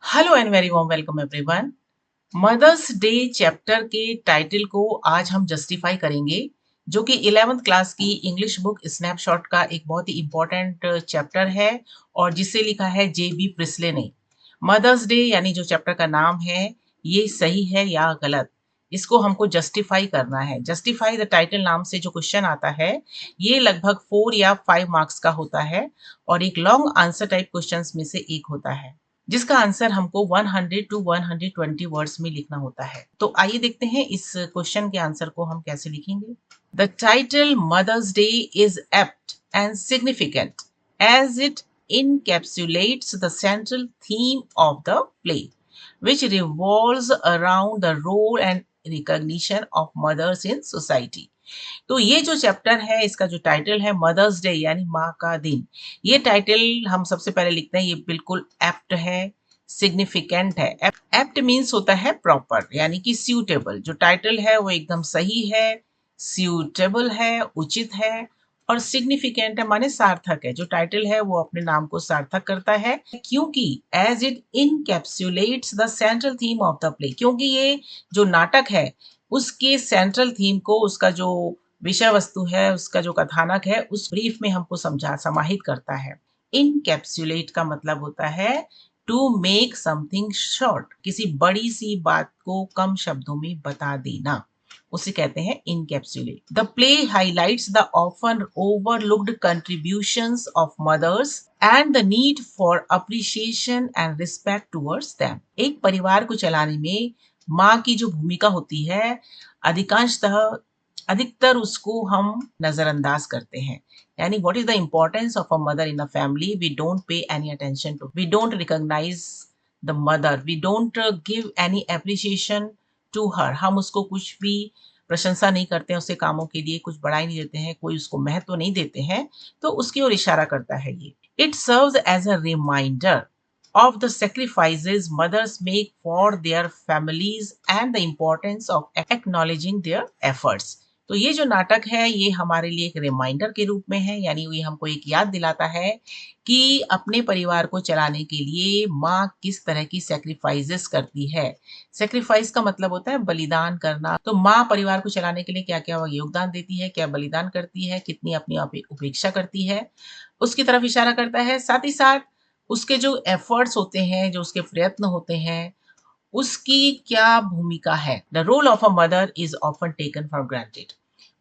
Hello and very warm welcome everyone. Mother's Day chapter के title को आज हम जस्टिफाई करेंगे, जो कि 11th क्लास की इंग्लिश बुक स्नैपशॉट का एक बहुत ही इम्पोर्टेंट चैप्टर है और जिसे लिखा है जेबी प्रिस्ले ने। मदर्स डे यानी जो चैप्टर का नाम है, ये सही है या गलत, इसको हमको जस्टिफाई करना है। जस्टिफाई द टाइटल नाम से जो क्वेश्चन आता है, ये लगभग 4 या 5 मार्क्स का होता है और एक लॉन्ग आंसर टाइप क्वेश्चंस में से एक होता है, जिसका आंसर हमको 100 टू 120 वर्ड्स में लिखना होता है। तो आइए देखते हैं इस क्वेश्चन के आंसर को हम कैसे लिखेंगे। The title Mother's Day is apt and significant as it encapsulates the central theme of the play, which revolves around the role and recognition of mothers in society. तो ये जो चैप्टर है, इसका जो टाइटल है मदर्स डे यानी माँ का दिन, ये टाइटल हम सबसे पहले लिखते हैं, ये बिल्कुल एप्ट है, सिग्निफिकेंट है। एप्ट मीन्स होता है प्रॉपर यानी कि सूटेबल। जो टाइटल है वो एकदम सही है, सूटेबल है, उचित है, और सिग्निफिकेंट है माने सार्थक है। जो टाइटल है वो अपने नाम को सार्थक करता है, क्योंकि as it encapsulates the central theme of the play, क्योंकि ये जो नाटक है उसके सेंट्रल थीम को, उसका जो विषय वस्तु है, उसका जो कथानक है, उस ब्रीफ में हमको समझा समाहित करता है। इनकैप्सुलेट का मतलब होता है टू मेक समथिंग शॉर्ट, किसी बड़ी सी बात को कम शब्दों में बता देना, उसे कहते हैं encapsulate. The play highlights the often overlooked contributions of mothers and the need for appreciation and respect towards them. एक परिवार को चलाने में माँ की जो भूमिका होती है, अधिकांशतः अधिकतर उसको हम नजरअंदाज करते हैं। यानी what is the importance of a mother in a family, we don't pay any attention to, we don't recognise the mother, we don't give any appreciation to her. हम उसको कुछ भी प्रशंसा नहीं करते हैं, उसके कामों के लिए कुछ बढ़ाई नहीं देते हैं, कोई उसको महत्व नहीं देते हैं। तो उसकी ओर इशारा करता है ये। It serves as a reminder of the sacrifices mothers make for their families and the importance of acknowledging their efforts. तो ये जो नाटक है ये हमारे लिए एक रिमाइंडर के रूप में है, यानी ये हमको एक याद दिलाता है कि अपने परिवार को चलाने के लिए माँ किस तरह की सेक्रीफाइसेस करती है। सेक्रीफाइस का मतलब होता है बलिदान करना। तो माँ परिवार को चलाने के लिए क्या क्या योगदान देती है, क्या बलिदान करती है, कितनी अपनी उपेक्षा करती है, उसकी तरफ इशारा करता है। साथ ही साथ उसके जो एफर्ट्स होते हैं, जो उसके प्रयत्न होते हैं, उसकी क्या भूमिका है। The role of a mother is often taken for granted.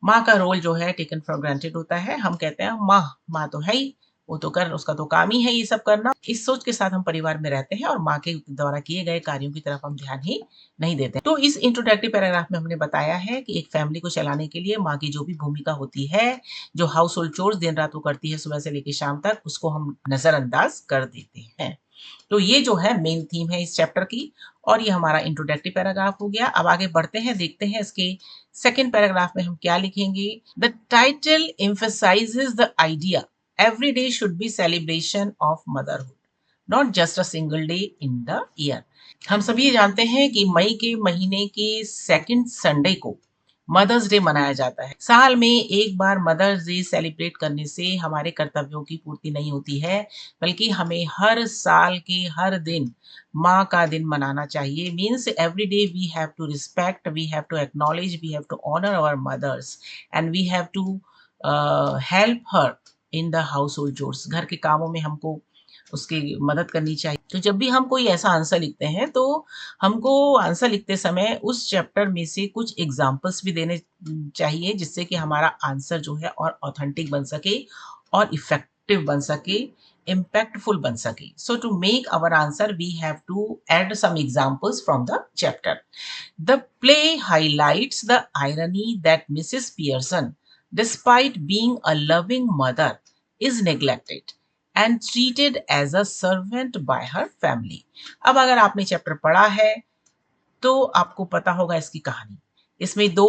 माँ का रोल जो है टेकन फॉर ग्रांटेड होता है। हम कहते हैं माँ माँ तो है ही, वो तो कर, उसका तो काम ही है ये सब करना। इस सोच के साथ हम परिवार में रहते हैं और माँ के द्वारा किए गए कार्यों की तरफ हम ध्यान ही नहीं देते। तो इस इंट्रोडक्टिव पैराग्राफ में हमने बताया है कि एक फैमिली को चलाने के लिए माँ की जो भी भूमिका होती है, जो हाउस होल्ड चोर्स दिन रात वो करती है सुबह से लेकर शाम तक, उसको हम नजरअंदाज कर देते हैं। तो ये जो है मेन थीम है इस चैप्टर की, और ये हमारा इंट्रोडक्टिव पैराग्राफ हो गया। अब आगे बढ़ते हैं, देखते हैं इसके सेकेंड पैराग्राफ में हम क्या लिखेंगे। The title emphasizes the idea every day should be celebration of motherhood, not just a single day in the year. हम सभी ये जानते हैं कि मई के महीने के सेकंड संडे को मदर्स डे मनाया जाता है। साल में एक बार मदर्स डे सेलिब्रेट करने से हमारे कर्तव्यों की पूर्ति नहीं होती है, बल्कि हमें हर साल के हर दिन माँ का दिन मनाना चाहिए। Means every day we have to respect, we have to acknowledge, we have to honour our mothers and we have to help her in the household chores. घर के कामों में हमको उसकी मदद करनी चाहिए। तो जब भी हम कोई ऐसा आंसर लिखते हैं, तो हमको आंसर लिखते समय उस चैप्टर में से कुछ एग्जाम्पल्स भी देने चाहिए, जिससे कि हमारा आंसर जो है और ऑथेंटिक बन सके और इफेक्टिव बन सके, impactful बन सके। So to make our answer, we have to add some examples from the chapter. The play highlights the irony that Mrs. Pearson, despite being a loving mother, is neglected and treated as a servant by her family. अब अगर आपने chapter पढ़ा है तो आपको पता होगा इसकी कहानी। इसमें दो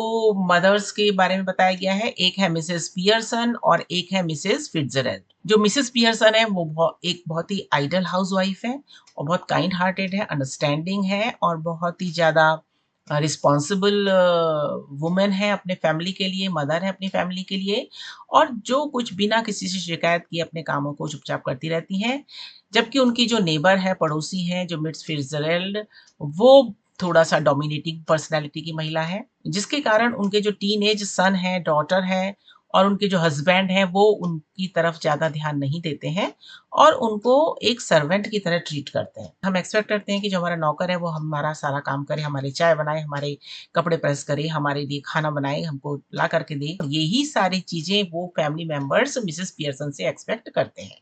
मदर्स के बारे में बताया गया है, एक है मिसेस पियर्सन और एक है मिसेस फिट्जरल्ड। जो मिसेस पियर्सन है वो एक बहुत ही आइडल हाउसवाइफ है और बहुत काइंड हार्टेड है, अंडरस्टैंडिंग है और बहुत ही ज़्यादा रिस्पॉन्सिबल वुमेन है अपने फैमिली के लिए, मदर है अपनी फैमिली के लिए, और जो कुछ बिना किसी से शिकायत किए अपने कामों को चुपचाप करती रहती हैं। जबकि उनकी जो नेबर है, पड़ोसी हैं, जो मिट्स फिट्जजेराल्ड, वो थोड़ा-सा डोमिनेटिंग पर्सनैलिटी की महिला है, जिसके कारण उनके जो टीनेज सन है, डॉटर है, और उनके जो हस्बैंड हैं, वो उनकी तरफ ज़्यादा ध्यान नहीं देते हैं और उनको एक सर्वेंट की तरह ट्रीट करते हैं। हम एक्सपेक्ट करते हैं कि जो हमारा नौकर है वो हमारा सारा काम करे, हमारी चाय बनाए, हमारे कपड़े प्रेस करे, हमारे लिए खाना बनाए, हमको ला करके दे। यही सारी चीज़ें वो फैमिली मेंबर्स मिसेस पियर्सन से एक्सपेक्ट करते हैं।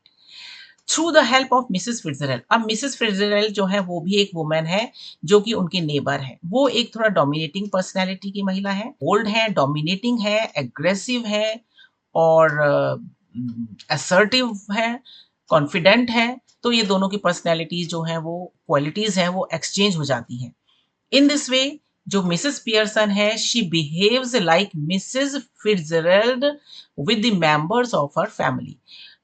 Through the help of Mrs Fitzgerald. अब मिसेस फिट्जजेराल्ड जो है वो भी एक वुमन है जो कि उनकी नेबर है। वो एक थोड़ा डोमिनेटिंग पर्सनैलिटी की महिला है, बोल्ड है, डोमिनेटिंग है, एग्रेसिव है और असर्टिव है, कॉन्फिडेंट है। तो ये दोनों की पर्सनैलिटीज़ जो हैं वो क्वालिटीज़ हैं वो एक्सचेंज हो जाती हैं। इन दिस वे जो मिसेस पियर्सन है, she behaves like Mrs Fitzgerald with the members of her family.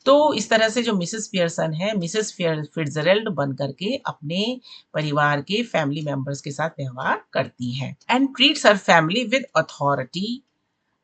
तो इस तरह से जो मिसेस पियर्सन है, मिसेस फिट्जजेराल्ड बन करके अपने परिवार के फैमिली मेंबर्स के साथ व्यवहार करती हैं and treats her family with authority.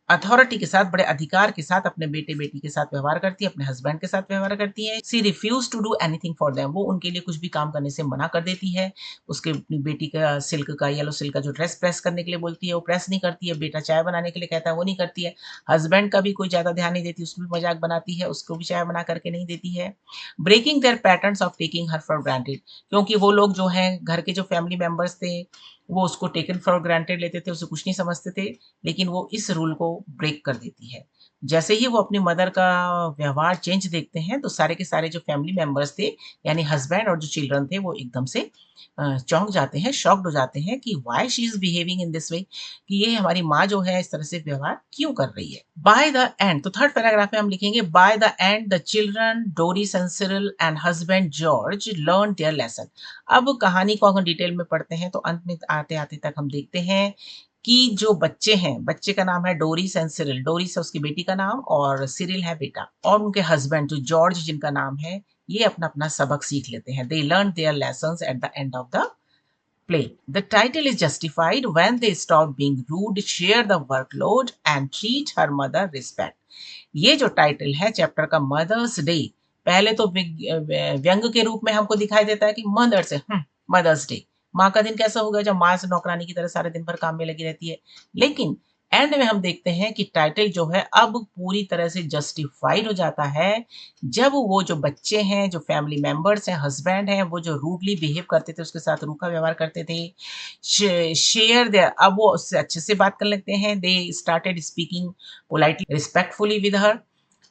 Authority के साथ, बड़े अधिकार के साथ अपने बेटे-बेटी के साथ व्यवहार करती है, अपने हस्बैंड के साथ व्यवहार करती है। She refuses to do anything for them. वो उनके लिए कुछ भी काम करने से मना कर देती है। उसके अपनी बेटी का सिल्क का, येलो सिल्क का जो ड्रेस प्रेस करने के लिए बोलती है, वो प्रेस नहीं करती है। बेटा चाय बनाने के लिए कहता है, वो नहीं करती है। हस्बैंड का भी कोई ज़्यादा ध्यान नहीं देती, उसको भी मज़ाक बनाती है, उसको भी चाय बना कर के नहीं देती है। Breaking their patterns of taking her for granted. क्योंकि वो लोग जो हैं, घर के जो फैमिली मेंबर्स थे, वो उसको टेकन फॉर ग्रांटेड लेते थे, उसे कुछ नहीं समझते थे। लेकिन वो इस रूल को ब्रेक कर देती है। जैसे ही वो अपनी मदर का व्यवहार चेंज देखते हैं, तो सारे के सारे जो फैमिली मेंबर्स थे, यानी हस्बैंड और जो चिल्ड्रन थे, वो एकदम से चौंक जाते हैं, शॉक्ड हो जाते हैं कि why she is behaving in this वे, कि ये हमारी माँ जो है इस तरह से व्यवहार क्यों कर रही है। बाय द एंड, तो थर्ड पैराग्राफ में हम लिखेंगे, by the end the children Doris and Cyril and husband George learn their lesson. अब कहानी को अगर डिटेल में पढ़ते हैं तो अंत में आते-आते तक हम देखते हैं कि जो बच्चे हैं, बच्चे का नाम है डोरिस एंड सिरिल। डोरिस है उसकी बेटी का नाम और सिरिल है बेटा, और उनके हस्बैंड जो जॉर्ज जिनका नाम है, ये अपना-अपना सबक सीख लेते हैं। They learn their lessons at the end of the play. The title is justified when they stop being rude, share the workload and treat her mother respect. ये जो टाइटल है चैप्टर का, मदर्स डे, पहले तो व्यंग के रूप में हमको दिखाई देता है कि मदर से मदर्स डे, माँ का दिन कैसा होगा जब माँ से नौकरानी की तरह सारे दिन भर काम में लगी रहती है। लेकिन एंड में हम देखते हैं कि टाइटल जो है अब पूरी तरह से जस्टिफाइड हो जाता है जब वो जो बच्चे हैं, जो फैमिली मेंबर्स हैं, हस्बैंड हैं, वो जो रूडली बिहेव करते थे, उसके साथ रूखा व्यवहार करते थे, शेयर देयर, अब वो उससे अच्छे से बात करने लगते हैं। They started speaking politely, respectfully with her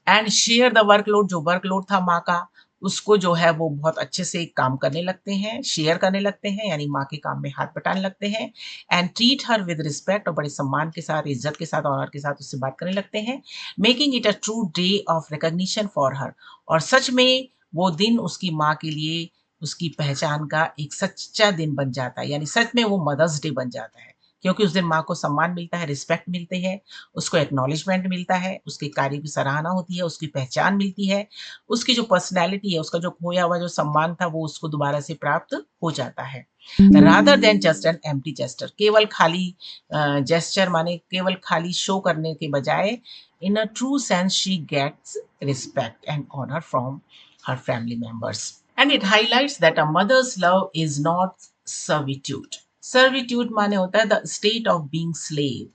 and share the workload. जो वर्कलोड था माँ का, उसको जो है वो बहुत अच्छे से काम करने लगते हैं, शेयर करने लगते हैं, यानी माँ के काम में हाथ बटाने लगते हैं। And treat her with respect, और बड़े सम्मान के साथ, इज्जत के साथ, ऑनर के साथ उससे बात करने लगते हैं। Making it a true day of recognition for her, और सच में वो दिन उसकी माँ के लिए उसकी पहचान का एक सच्चा दिन बन जाता है, यानी सच में वो मदर्स डे बन जाता है। क्योंकि उस दिन माँ को सम्मान मिलता है, रिस्पेक्ट मिलती है, उसको एक्नॉलेजमेंट मिलता है, उसके कार्य की सराहना होती है, उसकी पहचान मिलती है, उसकी जो पर्सनैलिटी है, उसका जो खोया हुआ जो सम्मान था, वो उसको दोबारा से प्राप्त हो जाता है। Rather than just an empty gesture, केवल खाली जेस्चर माने केवल खाली शो करने के बजाय, in a true sense she gets respect and honour from her family members. And it highlights that a mother's love is not servitude. Servitude माने होता है the state of being slave.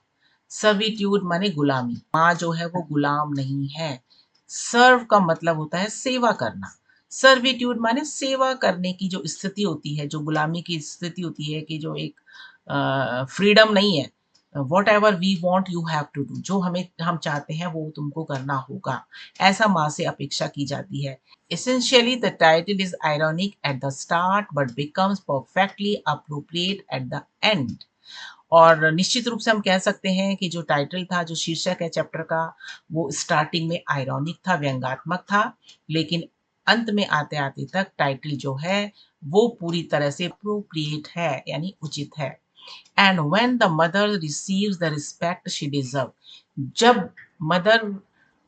Servitude माने गुलामी। माँ जो है वो गुलाम नहीं है। सर्व का मतलब होता है सेवा करना। सर्विट्यूड माने सेवा करने की जो स्थिति होती है, जो गुलामी की स्थिति होती है, कि जो एक फ्रीडम नहीं है। Whatever we want you have to do, जो हम चाहते हैं वो तुमको करना होगा, ऐसा माँ से अपेक्षा की जाती है। Essentially, the title is ironic at the start but becomes perfectly appropriate at the end. और निश्चित रूप से हम कह सकते हैं कि जो टाइटल था, जो शीर्षक है चैप्टर का, वो स्टार्टिंग में आयरॉनिक था, व्यंग्यात्मक था, लेकिन अंत में आते-आते तक टाइटल जो है वो पूरी तरह से अप्रोप्रिएट है, यानी उचित है। And when the mother receives the respect she deserve, जब मदर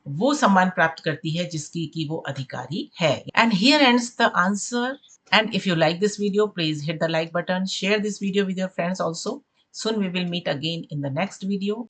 वो सम्मान प्राप्त करती है जिसकी कि वो अधिकारी है। And here ends the answer. And if you like this video, please hit the like button, share this video with your friends also. Soon we will meet again in the next video.